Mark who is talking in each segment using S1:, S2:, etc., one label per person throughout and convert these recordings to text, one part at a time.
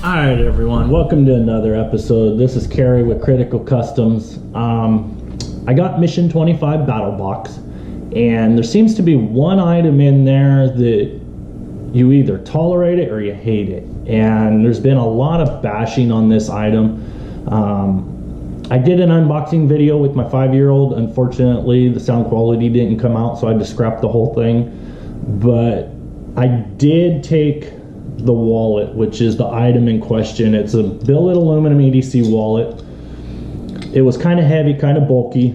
S1: Alright everyone, welcome to another episode. This is Kerry with Critical Customs. I got M25 Battlbox, and there seems to be one item in there that you either tolerate it or you hate it. And there's been a lot of bashing on this item. I did an unboxing video with my 5-year-old. Unfortunately, the sound quality didn't come out, so I had to scrap the whole thing. But I did take the wallet, which is the item in question. It's a billet aluminum EDC wallet. It was kind of heavy, kind of bulky,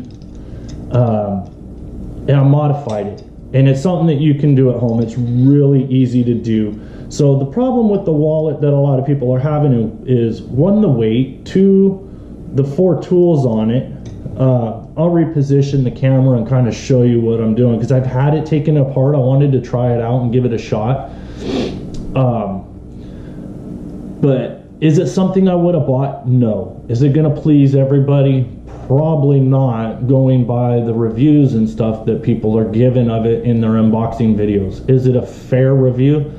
S1: and I modified it. And it's something that you can do at home. It's really easy to do. So the problem with the wallet that a lot of people are having is, one, the weight, two, the 4 tools on it. I'll reposition the camera and kind of show you what I'm doing, because I've had it taken apart. I wanted to try it out and give it a shot. But is it something I would have bought? No. Is it going to please everybody? Probably not, going by the reviews and stuff that people are giving of it in their unboxing videos. Is it a fair review?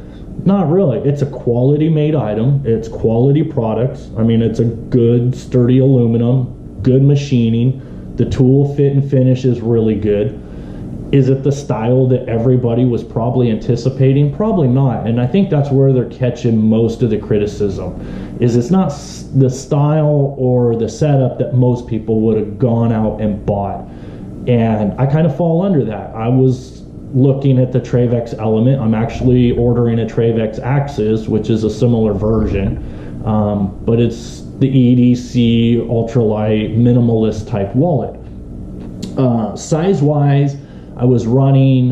S1: Not really. It's a quality made item. It's quality products. I mean, it's a good sturdy aluminum, good machining. The tool fit and finish is really good. Is it the style that everybody was probably anticipating? Probably not. And I think that's where they're catching most of the criticism, is it's not the style or the setup that most people would have gone out and bought. And I kind of fall under that. I was looking at the Travex Element. I'm actually ordering a Travex Axis, which is a similar version, but it's the EDC ultralight minimalist type wallet. Size-wise, I was running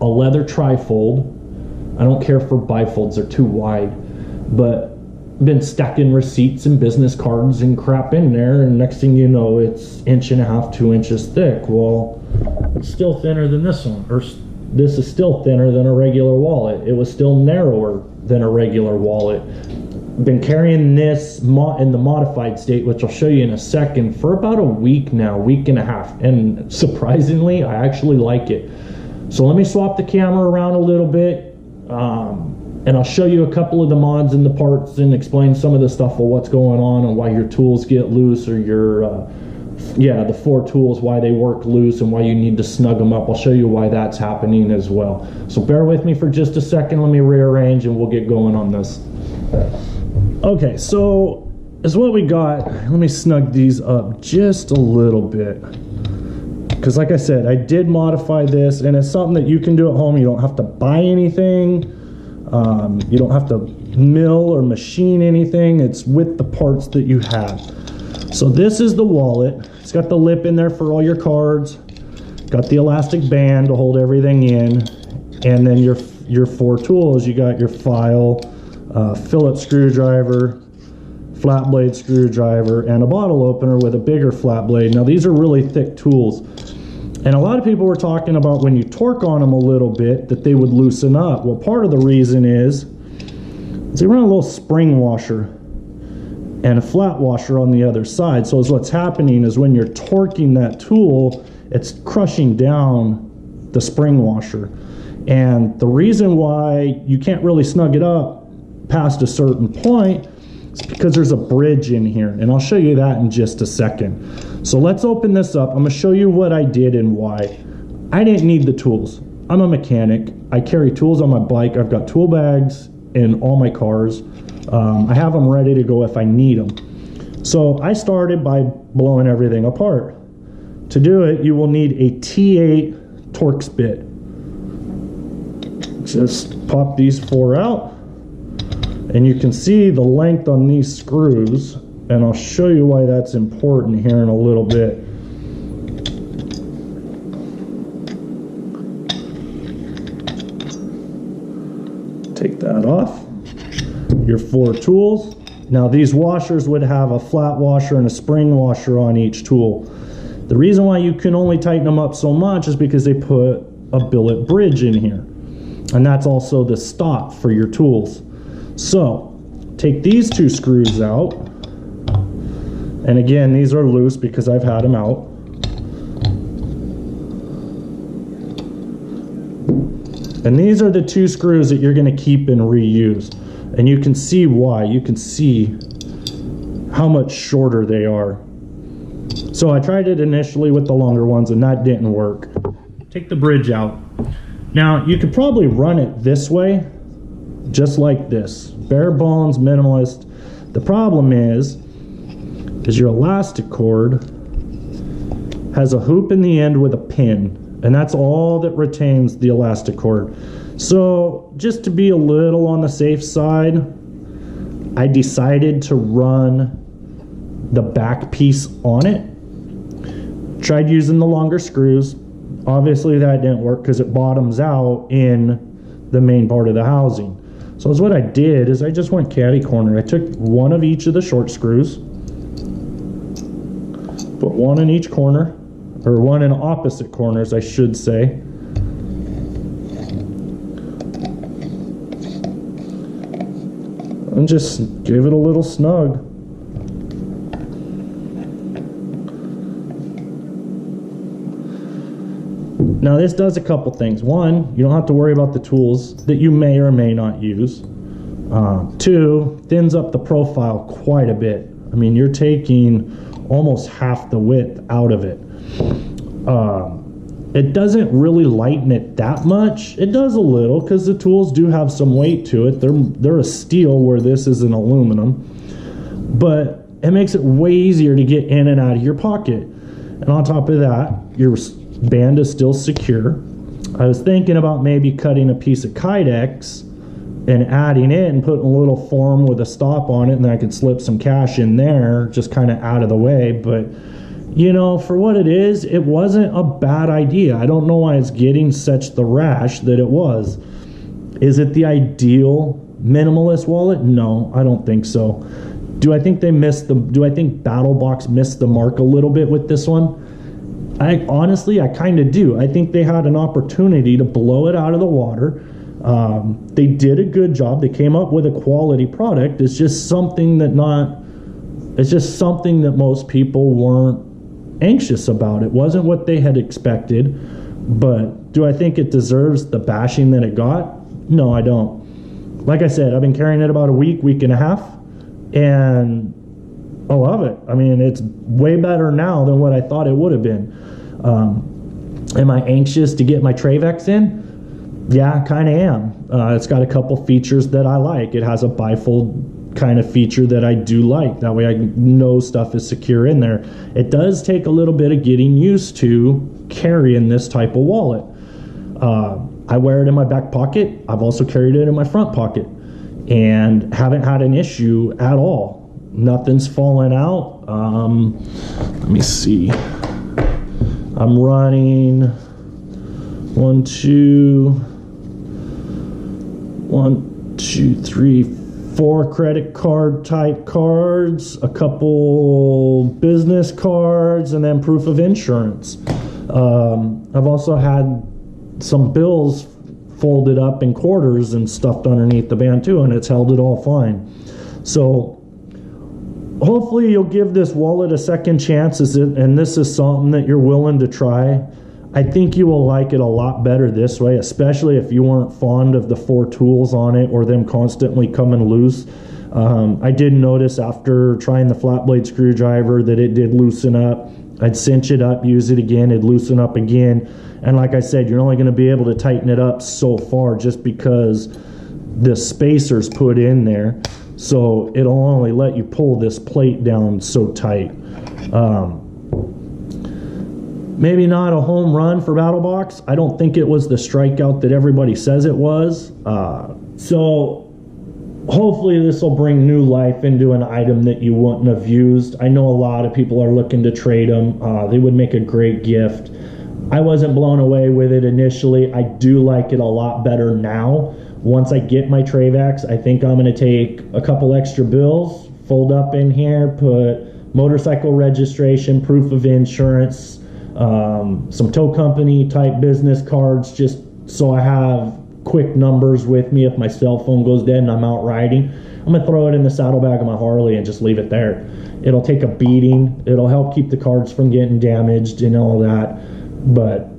S1: a leather trifold. I don't care for bifolds, they're too wide. But been stacking receipts and business cards and crap in there, and next thing you know, it's 1.5 inches, 2 inches thick. Well, it's still thinner than this one, or this is still thinner than a regular wallet. It was still narrower than a regular wallet. Been carrying this in the modified state, which I'll show you in a second, for about a week now, week and a half, and surprisingly I actually like it. So let me swap the camera around a little bit, and I'll show you a couple of the mods and the parts and explain some of the stuff of what's going on and why your tools get loose, or your the 4 tools, why they work loose and why you need to snug them up. I'll show you why that's happening as well. So bear with me for just a second. Let me rearrange and we'll get going on this. Okay, so is what we got. Let me snug these up just a little bit, because like I said, I did modify this, and it's something that you can do at home. You don't have to buy anything. You don't have to mill or machine anything. It's with the parts that you have. So this is the wallet. It's got the lip in there for all your cards. Got the elastic band to hold everything in, and then your 4 tools. You got your file, Phillips screwdriver, flat blade screwdriver, and a bottle opener with a bigger flat blade. Now these are really thick tools, and a lot of people were talking about when you torque on them a little bit that they would loosen up. Well, part of the reason is they run a little spring washer and a flat washer on the other side. So what's happening is when you're torquing that tool, it's crushing down the spring washer. And the reason why you can't really snug it up past a certain point is because there's a bridge in here, and I'll show you that in just a second. So let's open this up. I'm going to show you what I did and why. I didn't need the tools. I'm a mechanic. I carry tools on my bike. I've got tool bags in all my cars. I have them ready to go if I need them. So I started by blowing everything apart. To do it, you will need a T8 Torx bit. Just pop these 4 out, and you can see the length on these screws, and I'll show you why that's important here in a little bit. Take that off. Your 4 tools. Now these washers would have a flat washer and a spring washer on each tool. The reason why you can only tighten them up so much is because they put a billet bridge in here. And that's also the stop for your tools. So take these 2 screws out. And again, these are loose because I've had them out. And these are the 2 screws that you're going to keep and reuse. And you can see why. You can see how much shorter they are. So I tried it initially with the longer ones and that didn't work. Take the bridge out. Now you could probably run it this way, just like this. Bare bones, minimalist. The problem is your elastic cord has a hoop in the end with a pin. And that's all that retains the elastic cord. So just to be a little on the safe side, I decided to run the back piece on it. Tried using the longer screws. Obviously that didn't work because it bottoms out in the main part of the housing. So what I did is I just went catty corner. I took one of each of the short screws, put one in each corner, or one in opposite corners, I should say. And just give it a little snug. Now this does a couple things. One, you don't have to worry about the tools that you may or may not use. 2, thins up the profile quite a bit. I mean, you're taking almost half the width out of it. It doesn't really lighten it that much. It does a little because the tools do have some weight to it. They're a steel where this is an aluminum, but it makes it way easier to get in and out of your pocket. And on top of that, your band is still secure. I was thinking about maybe cutting a piece of Kydex and adding it and putting a little form with a stop on it, and then I could slip some cash in there just kind of out of the way. But you know, for what it is, it wasn't a bad idea. I don't know why it's getting such the rash that it was. Is it the ideal minimalist wallet? No, I don't think so. Do I think Battlbox missed the mark a little bit with this one? I honestly kind of do. I think they had an opportunity to blow it out of the water. They did a good job. They came up with a quality product. It's just something that most people weren't anxious about. It wasn't what they had expected, but do I think it deserves the bashing that it got? No, I don't. Like I said, I've been carrying it about a week and a half, and I love it. I mean, it's way better now than what I thought it would have been. Am I anxious to get my Travex in? Yeah, kind of am. It's got a couple features that I like. It has a bifold kind of feature that I do like. That way I know stuff is secure in there. It does take a little bit of getting used to carrying this type of wallet. I wear it in my back pocket. I've also carried it in my front pocket and haven't had an issue at all. Nothing's fallen out. Let me see. I'm running 1, 2, 3, 4 credit card type cards, a couple business cards, and then proof of insurance. I've also had some bills folded up in quarters and stuffed underneath the band too, and it's held it all fine. So hopefully you'll give this wallet a second chance, and this is something that you're willing to try. I think you will like it a lot better this way, especially if you weren't fond of the 4 tools on it or them constantly coming loose. I did notice after trying the flat blade screwdriver that it did loosen up. I'd cinch it up, use it again, it'd loosen up again. And like I said, you're only going to be able to tighten it up so far just because the spacer's put in there. So it'll only let you pull this plate down so tight. Maybe not a home run for Battlbox. I don't think it was the strikeout that everybody says it was. So hopefully this will bring new life into an item that you wouldn't have used. I know a lot of people are looking to trade them. They would make a great gift. I wasn't blown away with it initially. I do like it a lot better now. Once I get my Travex, I think I'm going to take a couple extra bills, fold up in here, put motorcycle registration, proof of insurance, some tow company type business cards, just so I have quick numbers with me if my cell phone goes dead and I'm out riding. I'm gonna throw it in the saddlebag of my Harley and just leave it there. It'll take a beating. It'll help keep the cards from getting damaged and all that. But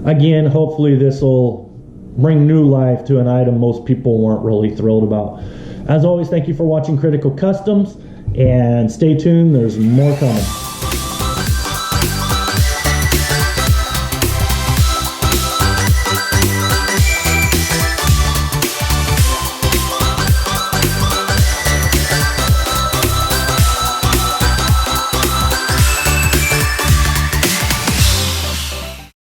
S1: again, hopefully this will bring new life to an item most people weren't really thrilled about. As always, thank you for watching Critical Customs, and stay tuned, there's more coming.